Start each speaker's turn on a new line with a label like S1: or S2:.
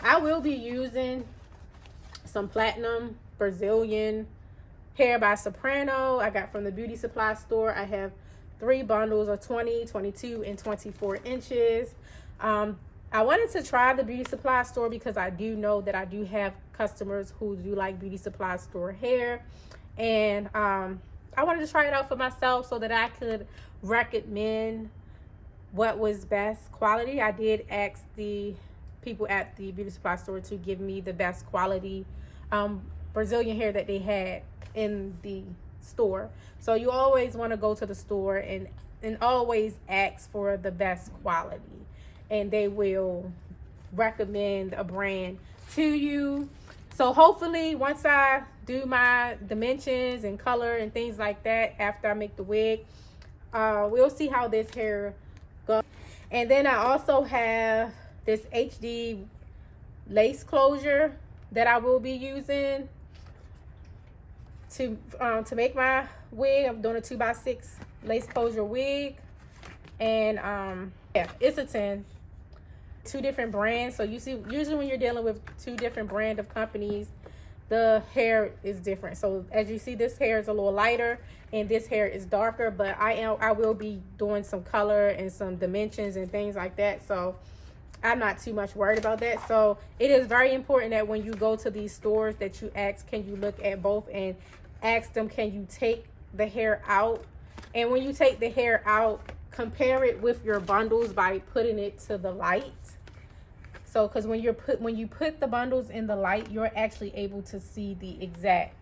S1: I will be using some platinum Brazilian hair by Soprano. I got from the beauty supply store. I have 3 bundles of 20, 22, and 24 inches. I wanted to try the beauty supply store because I do know that I do have customers who do like beauty supply store hair. And I wanted to try it out for myself so that I could recommend what was best quality. I did ask the people at the beauty supply store to give me the best quality Brazilian hair that they had in the store. So you always want to go to the store and always ask for the best quality, and they will recommend a brand to you. So hopefully once I do my dimensions and color and things like that after I make the wig, we'll see how this hair goes. And then I also have this HD lace closure that I will be using to make my wig. I'm doing a 2x6 lace closure wig, and yeah, it's a 10. 2 different brands. So you see, usually when you're dealing with 2 different brand of companies, the hair is different. So as you see, this hair is a little lighter and this hair is darker, but I will be doing some color and some dimensions and things like that. So I'm not too much worried about that. So it is very important that when you go to these stores that you ask, can you look at both, and ask them, can you take the hair out? And when you take the hair out, compare it with your bundles by putting it to the light. So because when you put the bundles in the light, you're actually able to see the exact